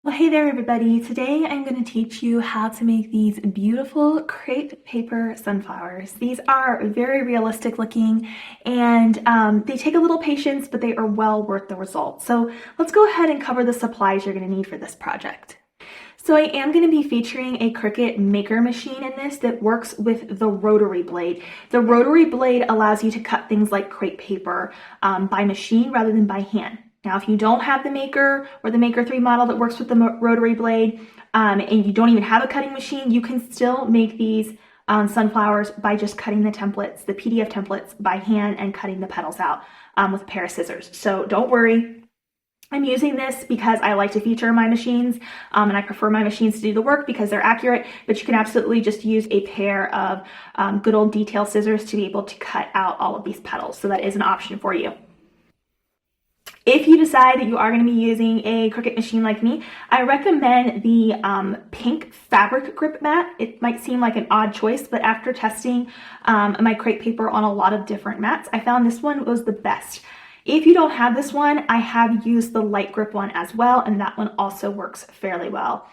Well, hey there, everybody. Today I'm going to teach you how to make these beautiful crepe paper sunflowers. These are very realistic looking and they take a little patience, but they are well worth the result. So let's go ahead and cover the supplies you're going to need for this project. So I am going to be featuring a Cricut maker machine in this that works with the rotary blade. The rotary blade allows you to cut things like crepe paper by machine rather than by hand. Now, if you don't have the Maker or the Maker 3 model that works with the rotary blade, and you don't even have a cutting machine, you can still make these sunflowers by just cutting the templates, the PDF templates, by hand and cutting the petals out with a pair of scissors. So don't worry. I'm using this because I like to feature my machines and I prefer my machines to do the work because they're accurate, but you can absolutely just use a pair of good old detail scissors to be able to cut out all of these petals. So that is an option for you. If you decide that you are going to be using a Cricut machine like me, I recommend the pink fabric grip mat. It might seem like an odd choice, but after testing my crepe paper on a lot of different mats, I found this one was the best. If you don't have this one, I have used the light grip one as well, and that one also works fairly well.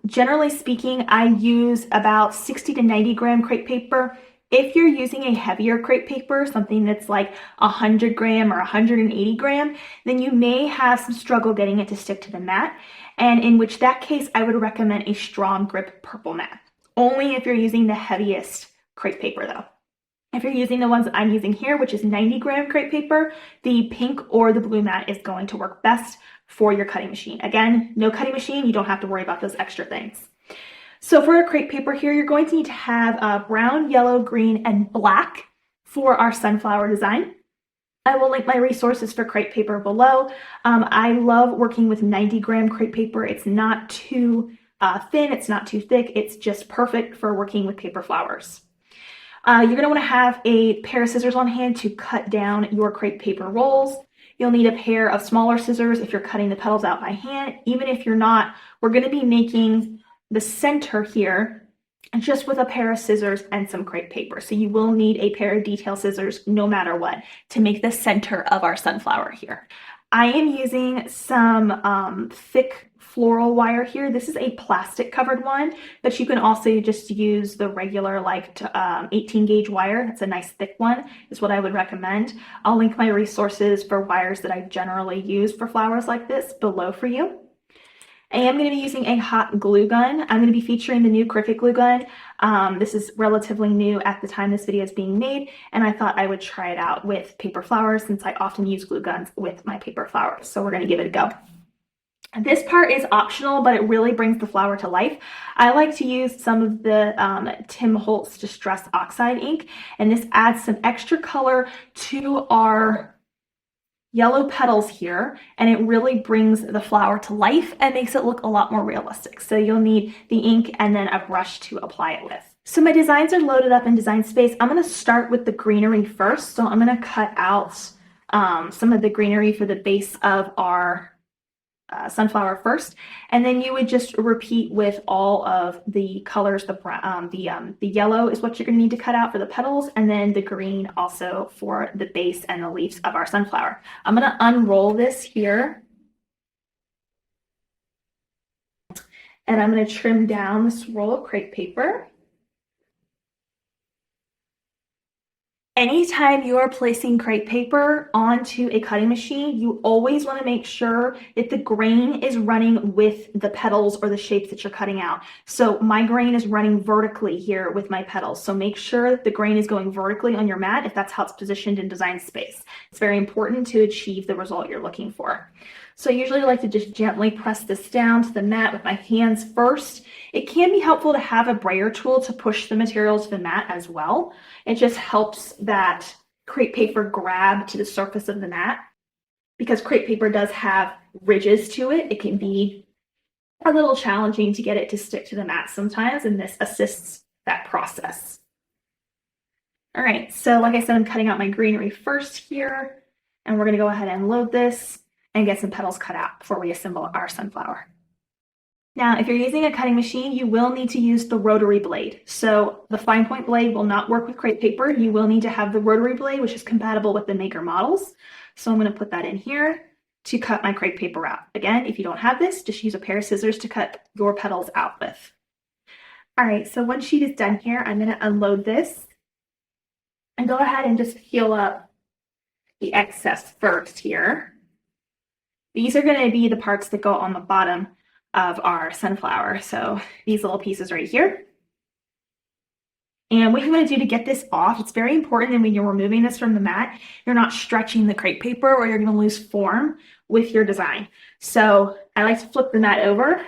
Generally speaking, I use about 60 to 90 gram crepe paper. If you're using a heavier crepe paper, something that's like 100 gram or 180 gram, then you may have some struggle getting it to stick to the mat. And in which that case, I would recommend a strong grip purple mat. Only if you're using the heaviest crepe paper though. If you're using the ones that I'm using here, which is 90 gram crepe paper, the pink or the blue mat is going to work best for your cutting machine. Again, no cutting machine, you don't have to worry about those extra things. So for our crepe paper here, you're going to need to have brown, yellow, green, and black for our sunflower design. I will link my resources for crepe paper below. I love working with 90 gram crepe paper. It's not too thin, it's not too thick, it's just perfect for working with paper flowers. You're going to want to have a pair of scissors on hand to cut down your crepe paper rolls. You'll need a pair of smaller scissors if you're cutting the petals out by hand. Even if you're not, we're going to be making the center here just with a pair of scissors and some crepe paper. So you will need a pair of detail scissors no matter what to make the center of our sunflower here. I am using some thick floral wire here. This is a plastic covered one, but you can also just use the regular 18 gauge wire. It's a nice thick one is what I would recommend. I'll link my resources for wires that I generally use for flowers like this below for you. I am going to be using a hot glue gun. I'm going to be featuring the new Cricut glue gun. This is relatively new at the time this video is being made, and I thought I would try it out with paper flowers since I often use glue guns with my paper flowers. So we're going to give it a go. This part is optional, but it really brings the flower to life. I like to use some of the Tim Holtz Distress Oxide ink, and this adds some extra color to our yellow petals here, and it really brings the flower to life and makes it look a lot more realistic. So you'll need the ink and then a brush to apply it with. So my designs are loaded up in Design Space. I'm going to start with the greenery first. So I'm going to cut out some of the greenery for the base of our sunflower first, and then you would just repeat with all of the colors. The brown, the yellow is what you're going to need to cut out for the petals, and then the green also for the base and the leaves of our sunflower. I'm going to unroll this here, and I'm going to trim down this roll of crepe paper. Anytime you are placing crepe paper onto a cutting machine, you always want to make sure that the grain is running with the petals or the shapes that you're cutting out. So my grain is running vertically here with my petals. So make sure the grain is going vertically on your mat if that's how it's positioned in Design Space. It's very important to achieve the result you're looking for. So I usually like to just gently press this down to the mat with my hands first. It can be helpful to have a brayer tool to push the material to the mat as well. It just helps that crepe paper grab to the surface of the mat. Because crepe paper does have ridges to it, it can be a little challenging to get it to stick to the mat sometimes, and this assists that process. All right, so like I said, I'm cutting out my greenery first here, and we're going to go ahead and load this and get some petals cut out before we assemble our sunflower. Now, if you're using a cutting machine, you will need to use the rotary blade. So the fine point blade will not work with crepe paper. You will need to have the rotary blade, which is compatible with the maker models. So I'm going to put that in here. to cut my crepe paper out. Again, if you don't have this, just use a pair of scissors to cut your petals out with. All right, so one sheet is done here. I'm gonna unload this and go ahead and just peel up the excess first here. These are gonna be the parts that go on the bottom of our sunflower. So these little pieces right here. And what you want to do to get this off, it's very important that when you're removing this from the mat, you're not stretching the crepe paper or you're going to lose form with your design. So I like to flip the mat over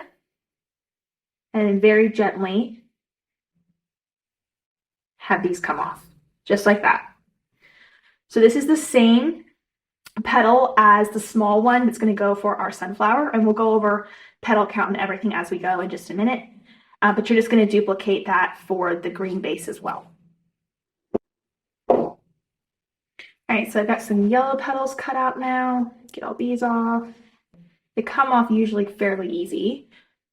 and very gently have these come off, just like that. So this is the same petal as the small one that's going to go for our sunflower, and we'll go over petal count and everything as we go in just a minute. But you're just going to duplicate that for the green base as well. All right, so I've got some yellow petals cut out now. Get all these off. They come off usually fairly easy.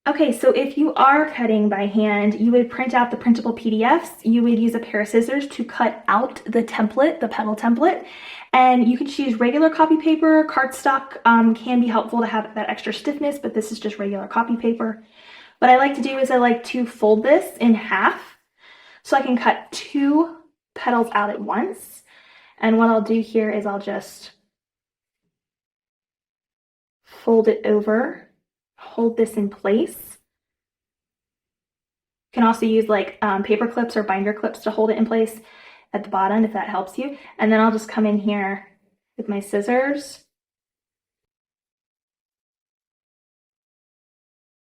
Okay, so if you are cutting by hand, you would print out the printable PDFs. You would use a pair of scissors to cut out the template, the petal template. And you could choose regular copy paper. Cardstock can be helpful to have that extra stiffness, but this is just regular copy paper. What I like to do is I like to fold this in half so I can cut 2 petals out at once. And what I'll do here is I'll just fold it over, hold this in place. You can also use like paper clips or binder clips to hold it in place at the bottom if that helps you. And then I'll just come in here with my scissors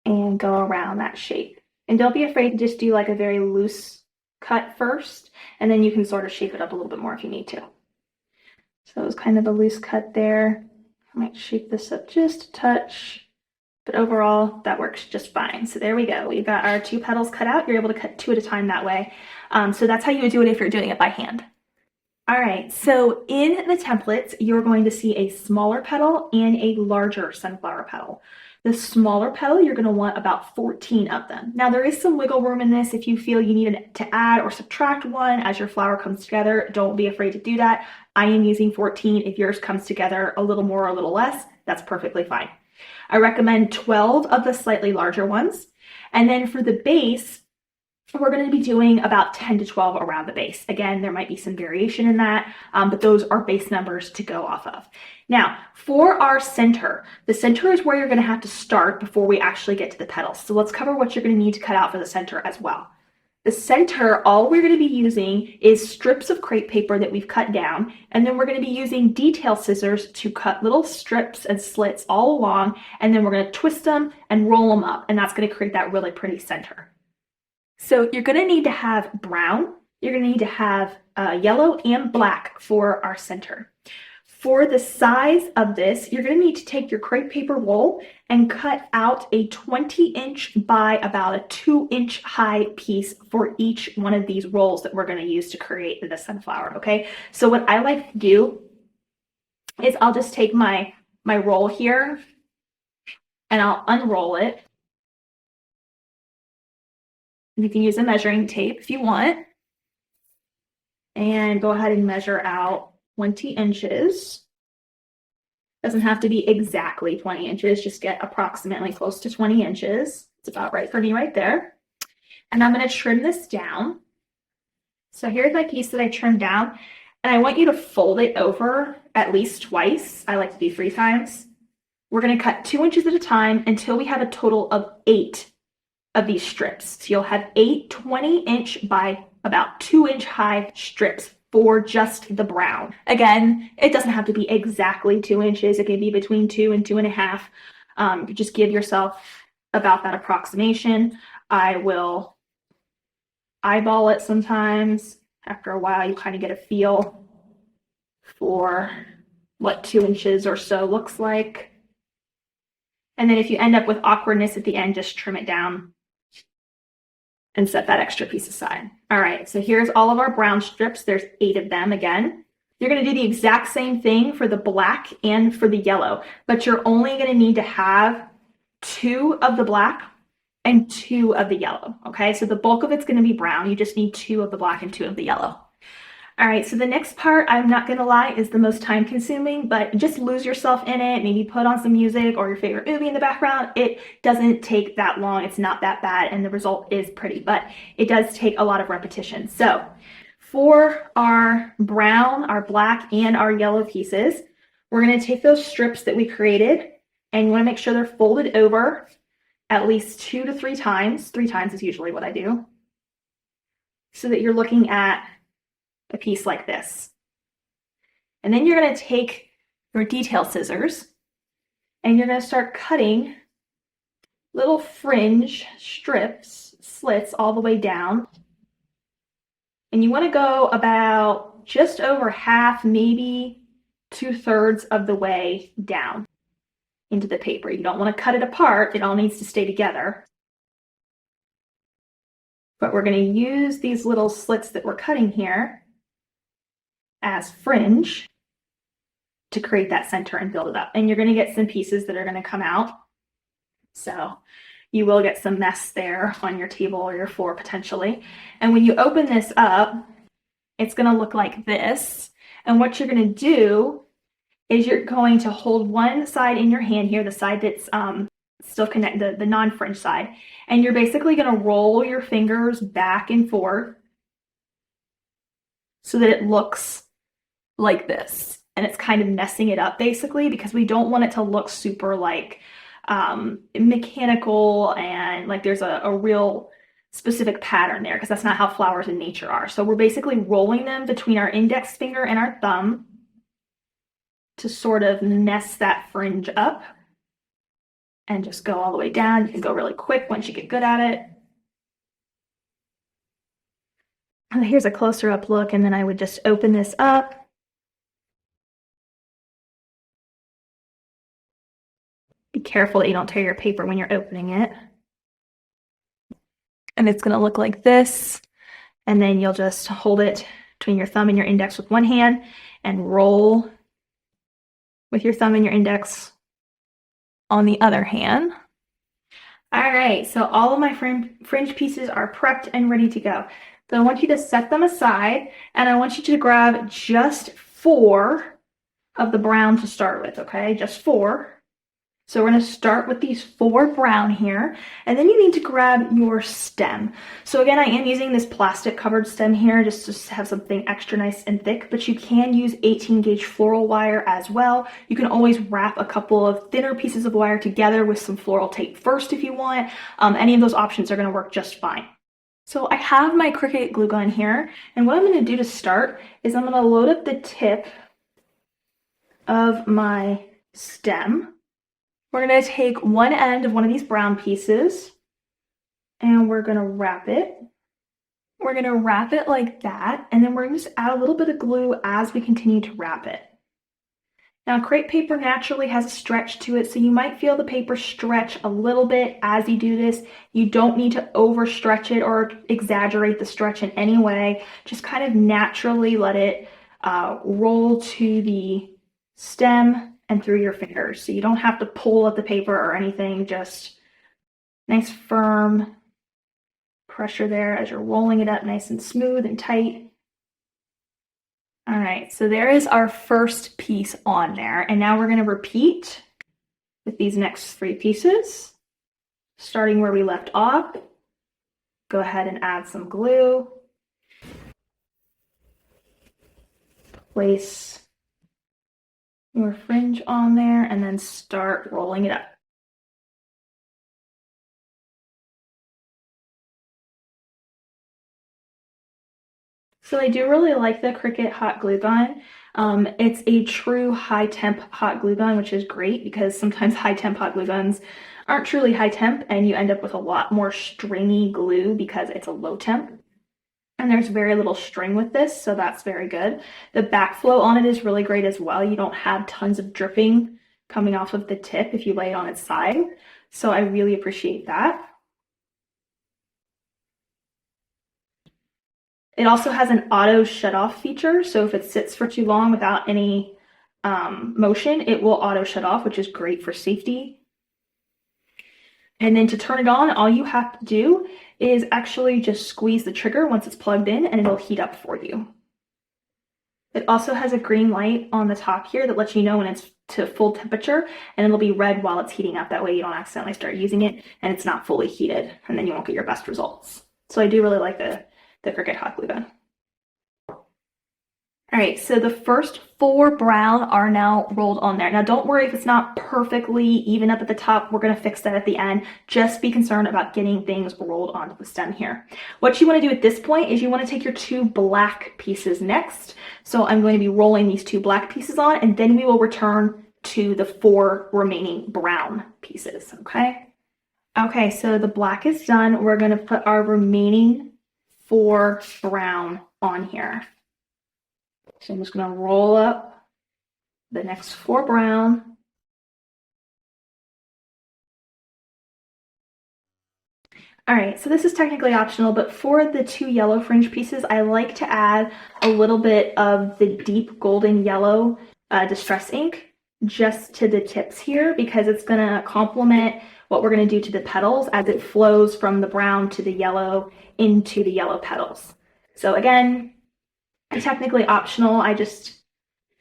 and go around that shape. And don't be afraid to just do like a very loose cut first, and then you can sort of shape it up a little bit more if you need to. So it was kind of a loose cut there. I might shape this up just a touch, but overall that works just fine. So there we go. We've got our 2 petals cut out. You're able to cut 2 at a time that way. So that's how you would do it if you're doing it by hand. All right, so in the templates, you're going to see a smaller petal and a larger sunflower petal. The smaller petal, you're going to want about 14 of them. Now, there is some wiggle room in this. If you feel you need to add or subtract one as your flower comes together, don't be afraid to do that. I am using 14. If yours comes together a little more or a little less, that's perfectly fine. I recommend 12 of the slightly larger ones. And then for the base, we're going to be doing about 10 to 12 around the base. Again, there might be some variation in that, but those are base numbers to go off of. Now, for our center, the center is where you're going to have to start before we actually get to the petals. So let's cover what you're going to need to cut out for the center as well. The center, all we're going to be using is strips of crepe paper that we've cut down, and then we're going to be using detail scissors to cut little strips and slits all along, and then we're going to twist them and roll them up, and that's going to create that really pretty center. So you're going to need to have brown, you're going to need to have yellow and black for our center. For the size of this, you're going to need to take your crepe paper roll and cut out a 20-inch by about a 2-inch high piece for each one of these rolls that we're going to use to create the sunflower, okay? So what I like to do is I'll just take my roll here and I'll unroll it. You can use a measuring tape if you want, and go ahead and measure out 20 inches. Doesn't have to be exactly 20 inches, just get approximately close to 20 inches. It's about right for me right there. And I'm going to trim this down. So here's my piece that I trimmed down, and I want you to fold it over at least twice. I like to do 3 times. We're going to cut 2 inches at a time until we have a total of 8 of these strips. So you'll have 8 20-inch by about 2-inch high strips for just the brown. Again, it doesn't have to be exactly 2 inches. It can be between 2 and 2.5. Just give yourself about that approximation. I will eyeball it sometimes. After a while, you kind of get a feel for what 2 inches or so looks like. And then if you end up with awkwardness at the end, just trim it down and set that extra piece aside. All right, so here's all of our brown strips. There's 8 of them again. You're gonna do the exact same thing for the black and for the yellow, but you're only gonna need to have 2 of the black and 2 of the yellow, okay? So the bulk of it's gonna be brown. You just need 2 of the black and 2 of the yellow. All right, so the next part, I'm not gonna lie, is the most time consuming, but just lose yourself in it. Maybe put on some music or your favorite movie in the background. It doesn't take that long. It's not that bad, and the result is pretty, but it does take a lot of repetition. So for our brown, our black, and our yellow pieces, we're gonna take those strips that we created, and you wanna make sure they're folded over at least 2 to 3 times. 3 times is usually what I do, so that you're looking at a piece like this. And then you're going to take your detail scissors and you're going to start cutting little fringe strips, slits all the way down. And you want to go about just over half, maybe 2/3 of the way down into the paper. You don't want to cut it apart. It all needs to stay together. But we're going to use these little slits that we're cutting here as fringe to create that center and build it up. And you're going to get some pieces that are going to come out. So you will get some mess there on your table or your floor potentially. And when you open this up, it's going to look like this. And what you're going to do is you're going to hold one side in your hand here, the side that's still connected, the non-fringe side. And you're basically going to roll your fingers back and forth so that it looks like this. And it's kind of messing it up basically because we don't want it to look super like mechanical and like there's a real specific pattern there, because that's not how flowers in nature are. So we're basically rolling them between our index finger and our thumb to sort of mess that fringe up and just go all the way down. You can go really quick once you get good at it. And here's a closer up look, and then I would just open this up. Be careful that you don't tear your paper when you're opening it. And it's going to look like this. And then you'll just hold it between your thumb and your index with one hand and roll with your thumb and your index on the other hand. All right, so all of my fringe pieces are prepped and ready to go. So I want you to set them aside, and I want you to grab just 4 of the brown to start with, okay? Just 4. So we're going to start with these 4 brown here, and then you need to grab your stem. So again, I am using this plastic covered stem here just to have something extra nice and thick, but you can use 18 gauge floral wire as well. You can always wrap a couple of thinner pieces of wire together with some floral tape first if you want. Any of those options are going to work just fine. So I have my Cricut glue gun here, and what I'm going to do to start is I'm going to load up the tip of my stem. We're going to take one end of one of these brown pieces and we're going to wrap it. We're going to wrap it like that, and then we're going to just add a little bit of glue as we continue to wrap it. Now, crepe paper naturally has a stretch to it, so you might feel the paper stretch a little bit as you do this. You don't need to overstretch it or exaggerate the stretch in any way. Just kind of naturally let it roll to the stem and through your fingers. So you don't have to pull at the paper or anything, just nice firm pressure there as you're rolling it up nice and smooth and tight. All right, so there is our first piece on there, and now we're going to repeat with these next 3 pieces. Starting where we left off, go ahead and add some glue. Place your fringe on there and then start rolling it up. So I do really like the Cricut hot glue gun. It's a true high temp hot glue gun, which is great because sometimes high temp hot glue guns aren't truly high temp and you end up with a lot more stringy glue because it's a low temp. And there's very little string with this, so that's very good. The backflow on it is really great as well. You don't have tons of dripping coming off of the tip if you lay it on its side. So I really appreciate that. It also has an auto shut off feature, so if it sits for too long without any motion, it will auto shut off, which is great for safety. And then to turn it on, all you have to do is actually just squeeze the trigger once it's plugged in and it'll heat up for you. It also has a green light on the top here that lets you know when it's to full temperature, and it'll be red while it's heating up. That way you don't accidentally start using it and it's not fully heated, and then you won't get your best results. So I do really like the Cricut hot glue gun. All right, so the first 4 brown are now rolled on there. Now don't worry if it's not perfectly even up at the top. We're gonna fix that at the end. Just be concerned about getting things rolled onto the stem here. What you wanna do at this point is you wanna take your 2 black pieces next. So I'm going to be rolling these 2 black pieces on, and then we will return to the 4 remaining brown pieces, okay? Okay, so the black is done. We're gonna put our remaining 4 brown on here. So I'm just going to roll up the next 4 brown. All right, so this is technically optional, but for the 2 yellow fringe pieces, I like to add a little bit of the deep golden yellow distress ink just to the tips here, because it's going to complement what we're going to do to the petals as it flows from the brown to the yellow into the yellow petals. So again, technically optional. I just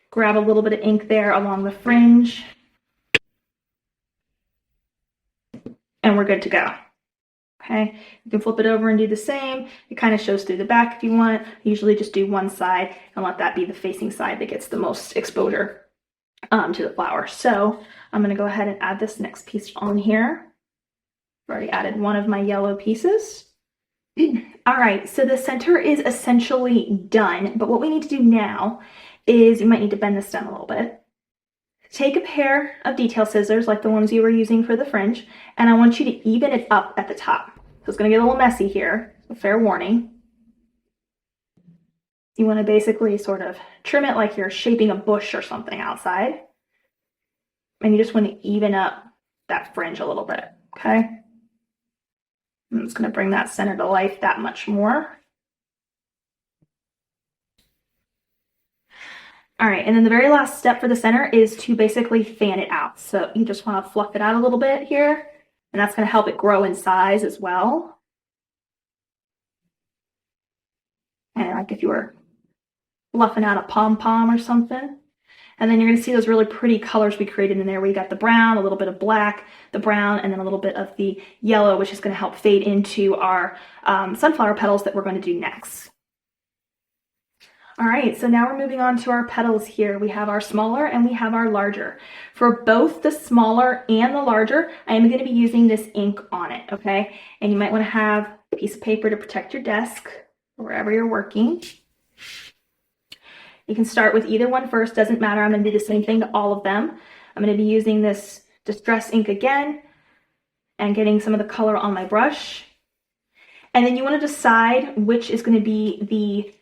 grab a little bit of ink there along the fringe, and we're good to go. Okay, you can flip it over and do the same. It kind of shows through the back if you want. I usually just do one side and let that be the facing side that gets the most exposure to the flower. So I'm going to go ahead and add this next piece on here. I've already added one of my yellow pieces. All right, so the center is essentially done, but what we need to do now is you might need to bend the stem a little bit. Take a pair of detail scissors like the ones you were using for the fringe, and I want you to even it up at the top. So it's going to get a little messy here, so fair warning. You want to basically sort of trim it like you're shaping a bush or something outside, and you just want to even up that fringe a little bit, okay? I'm just going to bring that center to life that much more. All right, and then the very last step for the center is to basically fan it out. So you just want to fluff it out a little bit here, and that's going to help it grow in size as well. And like if you were fluffing out a pom-pom or something. And then you're going to see those really pretty colors we created in there where you got the brown, a little bit of black, the brown, and then a little bit of the yellow, which is going to help fade into our sunflower petals that we're going to do next. All right, so now we're moving on to our petals here. We have our smaller and we have our larger. For both the smaller and the larger, I am going to be using this ink on it, okay? And you might want to have a piece of paper to protect your desk or wherever you're working. You can start with either one first, doesn't matter. I'm going to do the same thing to all of them. I'm going to be using this distress ink again and getting some of the color on my brush. And then you want to decide which is going to be the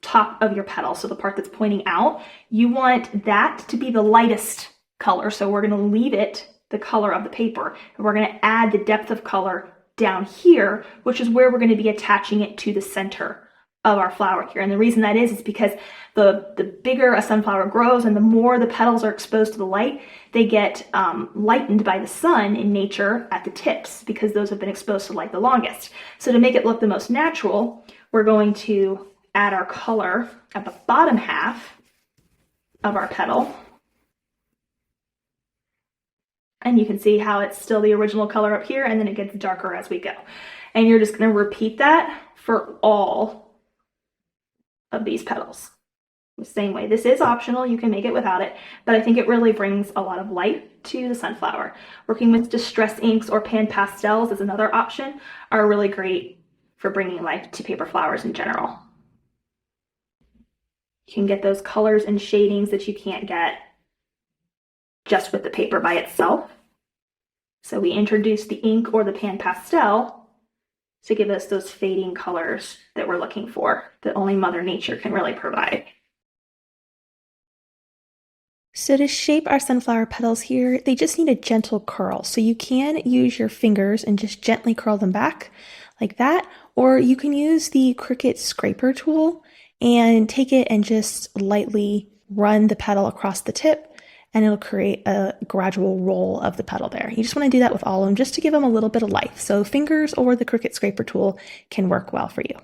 top of your petal, so the part that's pointing out. You want that to be the lightest color, so we're going to leave it the color of the paper, and we're going to add the depth of color down here, which is where we're going to be attaching it to the center of our flower here. And the reason that is because the bigger a sunflower grows and the more the petals are exposed to the light, they get lightened by the sun in nature at the tips because those have been exposed to light the longest. So to make it look the most natural, we're going to add our color at the bottom half of our petal. And you can see how it's still the original color up here, and then it gets darker as we go. And you're just going to repeat that for all of these petals the same way. This is optional, you can make it without it, but I think it really brings a lot of light to the sunflower. Working with distress inks or pan pastels is another option, are really great for bringing life to paper flowers in general. You can get those colors and shadings that you can't get just with the paper by itself. So we introduced the ink or the pan pastel to give us those fading colors that we're looking for, that only Mother Nature can really provide. So to shape our sunflower petals here, they just need a gentle curl. So you can use your fingers and just gently curl them back like that, or you can use the Cricut scraper tool and take it and just lightly run the petal across the tip, and it'll create a gradual roll of the petal there. You just want to do that with all of them just to give them a little bit of life. So fingers or the Cricut scraper tool can work well for you.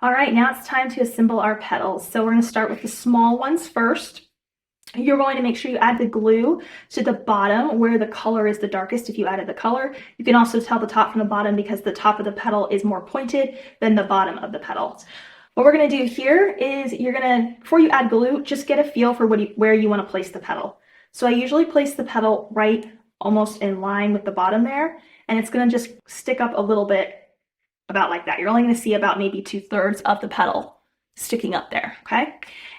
All right, now it's time to assemble our petals. So we're going to start with the small ones first. You're going to make sure you add the glue to the bottom where the color is the darkest if you added the color. You can also tell the top from the bottom because the top of the petal is more pointed than the bottom of the petal. What we're going to do here is before you add glue, just get a feel for where you want to place the petal. So I usually place the petal right almost in line with the bottom there, and it's going to just stick up a little bit about like that. You're only going to see about maybe 2/3 of the petal sticking up there, okay?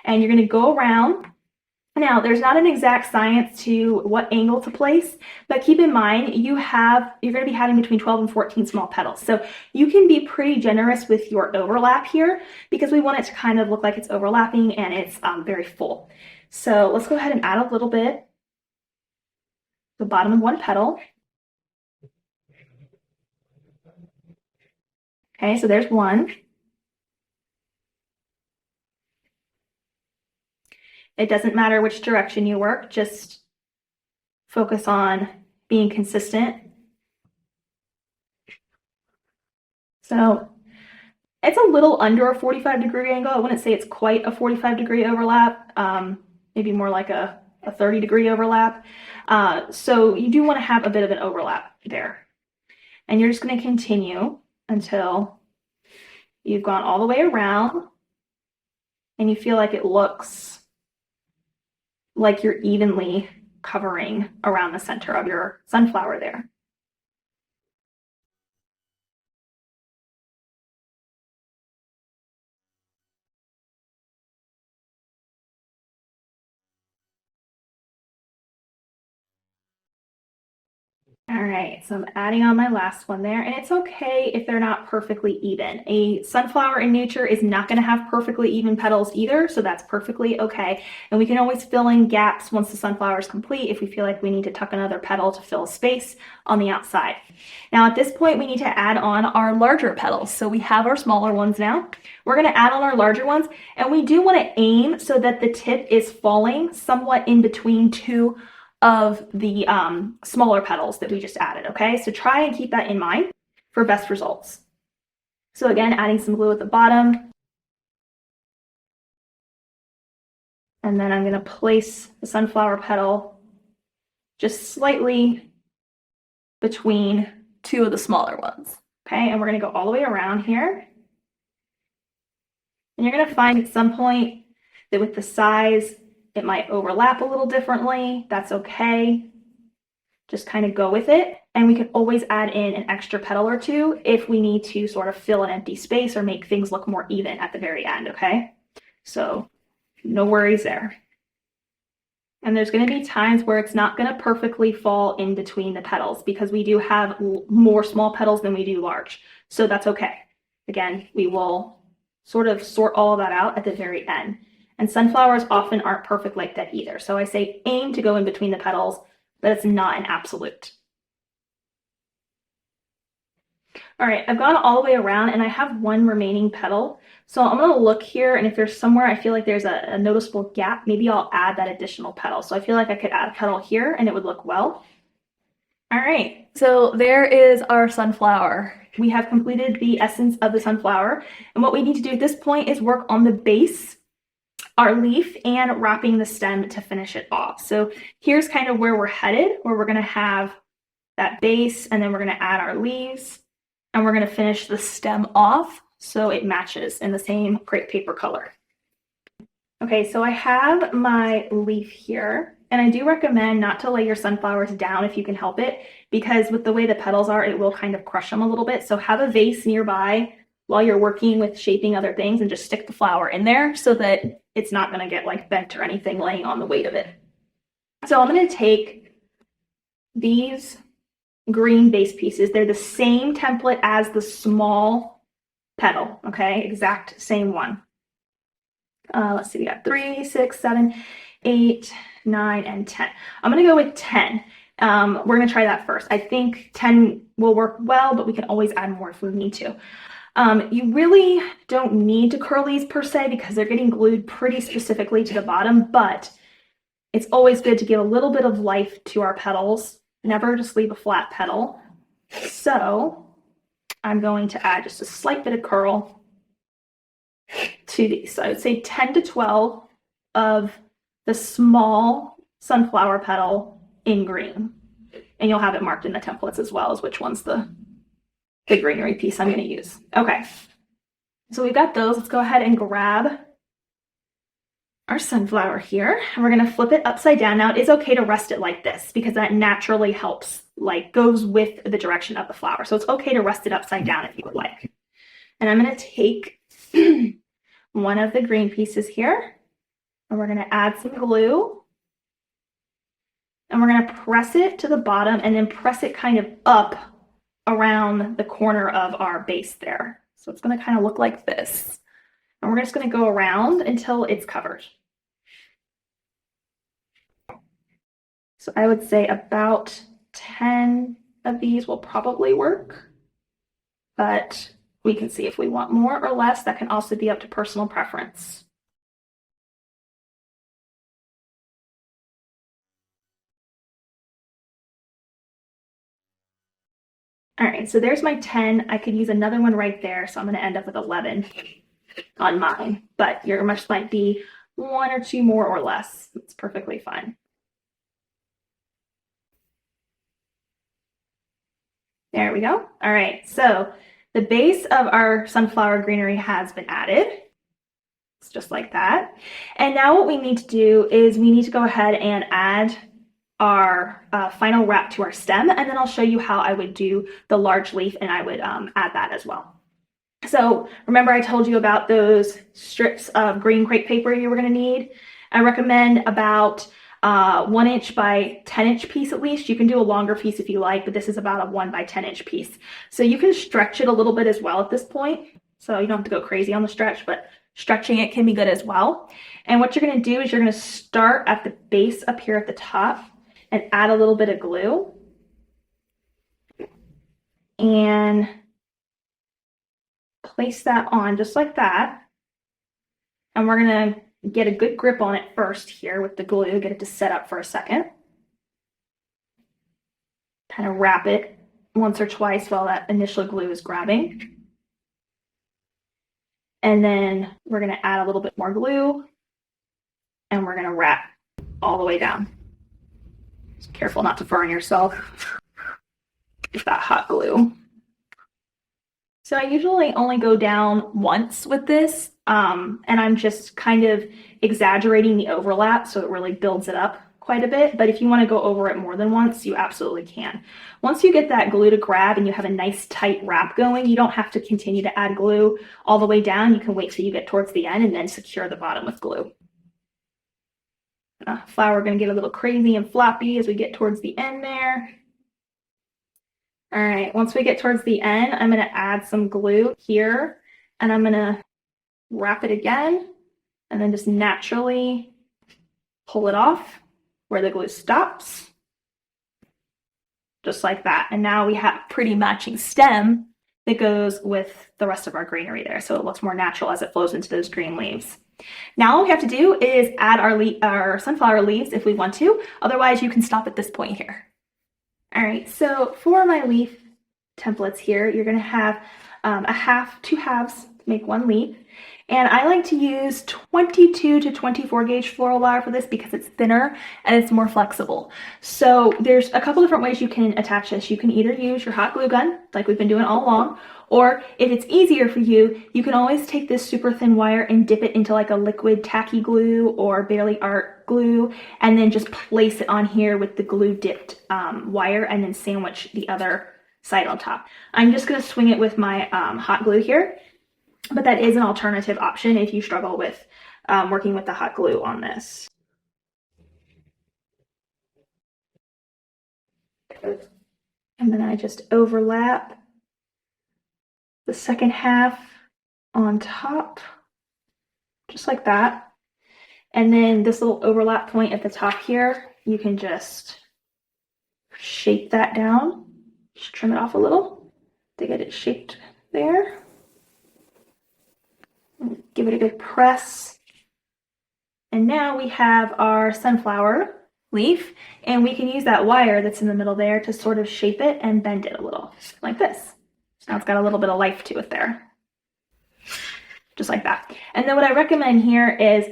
And you're going to go around. Now, there's not an exact science to what angle to place, but keep in mind you're going to be having between 12 and 14 small petals. So you can be pretty generous with your overlap here because we want it to kind of look like it's overlapping and it's very full. So let's go ahead and add a little bit the bottom of one petal. Okay, so there's one. It doesn't matter which direction you work, just focus on being consistent. So it's a little under a 45-degree angle. I wouldn't say it's quite a 45-degree overlap, maybe more like a 30-degree overlap. So you do want to have a bit of an overlap there. And you're just going to continue until you've gone all the way around and you feel like it looks like you're evenly covering around the center of your sunflower there. All right, so I'm adding on my last one there, and it's okay if they're not perfectly even. A sunflower in nature is not going to have perfectly even petals either, so that's perfectly okay. And we can always fill in gaps once the sunflower is complete if we feel like we need to tuck another petal to fill space on the outside. Now at this point, we need to add on our larger petals. So we have our smaller ones now. We're going to add on our larger ones, and we do want to aim so that the tip is falling somewhat in between two of the smaller petals that we just added, okay? So try and keep that in mind for best results. So again, adding some glue at the bottom. And then I'm gonna place the sunflower petal just slightly between two of the smaller ones, okay? And we're gonna go all the way around here. And you're gonna find at some point that with the size, it might overlap a little differently. That's okay. Just kind of go with it. And we can always add in an extra petal or two if we need to sort of fill an empty space or make things look more even at the very end, okay? So no worries there. And there's going to be times where it's not going to perfectly fall in between the petals because we do have more small petals than we do large. So that's okay. Again, we will sort of sort all of that out at the very end. And sunflowers often aren't perfect like that either. So I say aim to go in between the petals, but it's not an absolute. All right, I've gone all the way around and I have one remaining petal. So I'm gonna look here, and if there's somewhere I feel like there's a noticeable gap, maybe I'll add that additional petal. So I feel like I could add a petal here and it would look well. All right, so there is our sunflower. We have completed the essence of the sunflower. And what we need to do at this point is work on the base, our leaf, and wrapping the stem to finish it off. So here's kind of where we're headed, where we're gonna have that base, and then we're gonna add our leaves, and we're gonna finish the stem off so it matches in the same crepe paper color. Okay, so I have my leaf here, and I do recommend not to lay your sunflowers down if you can help it, because with the way the petals are, it will kind of crush them a little bit. So have a vase nearby while you're working with shaping other things and just stick the flower in there so that it's not gonna get like bent or anything laying on the weight of it. So I'm gonna take these green base pieces. They're the same template as the small petal, okay? Exact same one. Let's see, we got 3, 6, 7, 8, 9, and 10. I'm gonna go with 10. We're gonna try that first. I think 10 will work well, but we can always add more if we need to. You really don't need to curl these per se because they're getting glued pretty specifically to the bottom, but it's always good to give a little bit of life to our petals. Never just leave a flat petal. So I'm going to add just a slight bit of curl to these. So I would say 10 to 12 of the small sunflower petal in green. And you'll have it marked in the templates as well as which one's the greenery piece I'm going to use. Okay, so we've got those. Let's go ahead and grab our sunflower here, and we're going to flip it upside down. Now it is okay to rest it like this because that naturally helps, like goes with the direction of the flower. So it's okay to rest it upside down if you would like. And I'm going to take one of the green pieces here, and we're going to add some glue, and we're going to press it to the bottom and then press it kind of up around the corner of our base there. So it's going to kind of look like this. And we're just going to go around until it's covered. So I would say about 10 of these will probably work, but we can see if we want more or less. That can also be up to personal preference. All right, so there's my 10. I could use another one right there, so I'm going to end up with 11 on mine, but yours might be 1 or 2 more or less. It's perfectly fine. There we go. All right, so the base of our sunflower greenery has been added. It's just like that. And now what we need to do is we need to go ahead and add our final wrap to our stem, and then I'll show you how I would do the large leaf, and I would add that as well. So remember I told you about those strips of green crepe paper you were going to need. I recommend about 1 inch by 10 inch piece at least. You can do a longer piece if you like, but this is about a 1 by 10 inch piece. So you can stretch it a little bit as well at this point. So you don't have to go crazy on the stretch, but stretching it can be good as well. And what you're going to do is you're going to start at the base up here at the top and add a little bit of glue. And place that on just like that. And we're going to get a good grip on it first here with the glue, get it to set up for a second. Kind of wrap it once or twice while that initial glue is grabbing. And then we're going to add a little bit more glue, and we're going to wrap all the way down. Just careful not to burn yourself with that hot glue. So I usually only go down once with this, and I'm just kind of exaggerating the overlap so it really builds it up quite a bit. But if you want to go over it more than once, you absolutely can. Once you get that glue to grab and you have a nice tight wrap going, you don't have to continue to add glue all the way down. You can wait till you get towards the end and then secure the bottom with glue. Flower going to get a little crazy and floppy as we get towards the end there. All right, once we get towards the end, I'm going to add some glue here, and I'm going to wrap it again, and then just naturally pull it off where the glue stops, just like that. And now we have a pretty matching stem that goes with the rest of our greenery there, so it looks more natural as it flows into those green leaves. Now all we have to do is add our sunflower leaves if we want to. Otherwise, you can stop at this point here. All right, so for my leaf templates here, you're going to have two halves to make one leaf. And I like to use 22 to 24 gauge floral wire for this because it's thinner and it's more flexible. So there's a couple different ways you can attach this. You can either use your hot glue gun, like we've been doing all along, or if it's easier for you, you can always take this super thin wire and dip it into like a liquid tacky glue or Barely Art glue, and then just place it on here with the glue dipped wire, and then sandwich the other side on top. I'm just going to swing it with my hot glue here. But that is an alternative option if you struggle with working with the hot glue on this. And then I just overlap the second half on top, just like that. And then this little overlap point at the top here, you can just shape that down, just trim it off a little to get it shaped there. Give it a good press. And now we have our sunflower leaf, and we can use that wire that's in the middle there to sort of shape it and bend it a little, like this. So now it's got a little bit of life to it there. just like that. And then what I recommend here is,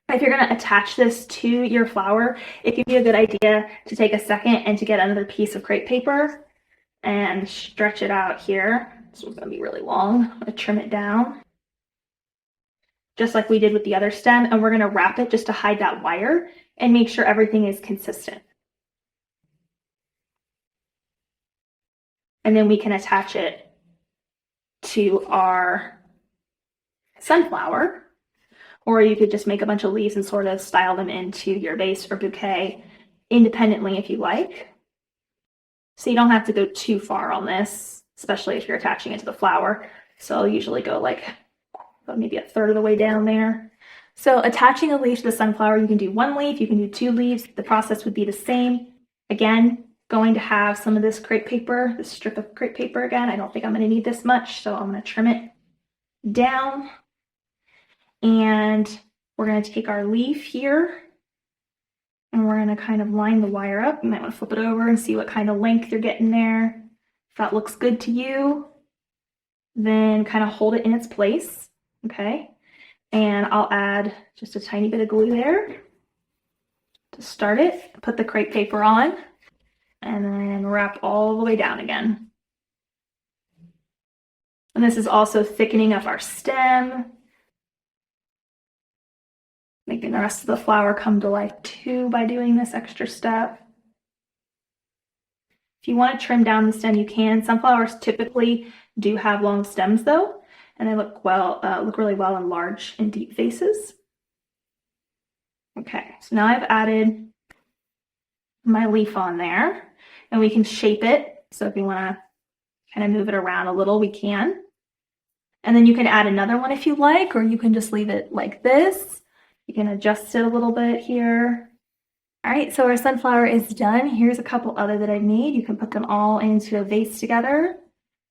if you're going to attach this to your flower, it could be a good idea to take a second and to get another piece of crepe paper and stretch it out here. This one's going to be really long. I'm going to trim it down, just like we did with the other stem, and we're going to wrap it just to hide that wire and make sure everything is consistent. And then we can attach it to our sunflower. Or you could just make a bunch of leaves and sort of style them into your vase or bouquet independently if you like. So you don't have to go too far on this, especially if you're attaching it to the flower. So I'll usually go like maybe a third of the way down there. So attaching a leaf to the sunflower, you can do one leaf, you can do 2 leaves. The process would be the same. Again, going to have some of this crepe paper, this strip of crepe paper again. I don't think I'm going to need this much, so I'm going to trim it down. And we're going to take our leaf here and we're going to kind of line the wire up. You might want to flip it over and see what kind of length you're getting there. If that looks good to you, then kind of hold it in its place, okay? And I'll add just a tiny bit of glue there to start it. Put the crepe paper on and then wrap all the way down again. And this is also thickening up our stem, making the rest of the flower come to life too by doing this extra step. If you want to trim down the stem, you can. Sunflowers typically do have long stems though, and they look really well in large and deep vases. Okay, so now I've added my leaf on there, and we can shape it. So if you want to kind of move it around a little, we can. And then you can add another one if you like, or you can just leave it like this. You can adjust it a little bit here. All right, so our sunflower is done. Here's a couple other that I've made. You can put them all into a vase together,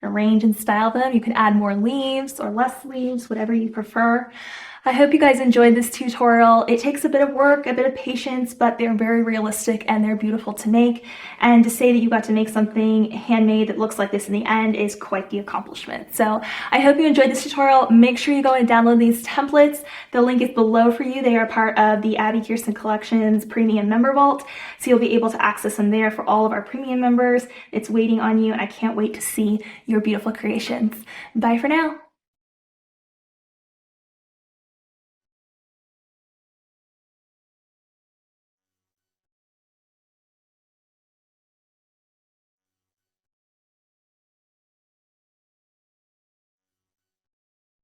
arrange and style them. You can add more leaves or less leaves, whatever you prefer. I hope you guys enjoyed this tutorial. It takes a bit of work, a bit of patience, but they're very realistic and they're beautiful to make. And to say that you got to make something handmade that looks like this in the end is quite the accomplishment. So I hope you enjoyed this tutorial. Make sure you go and download these templates. The link is below for you. They are part of the Abbi Kirsten Collections Premium Member Vault. So you'll be able to access them there for all of our premium members. It's waiting on you, and I can't wait to see your beautiful creations. Bye for now.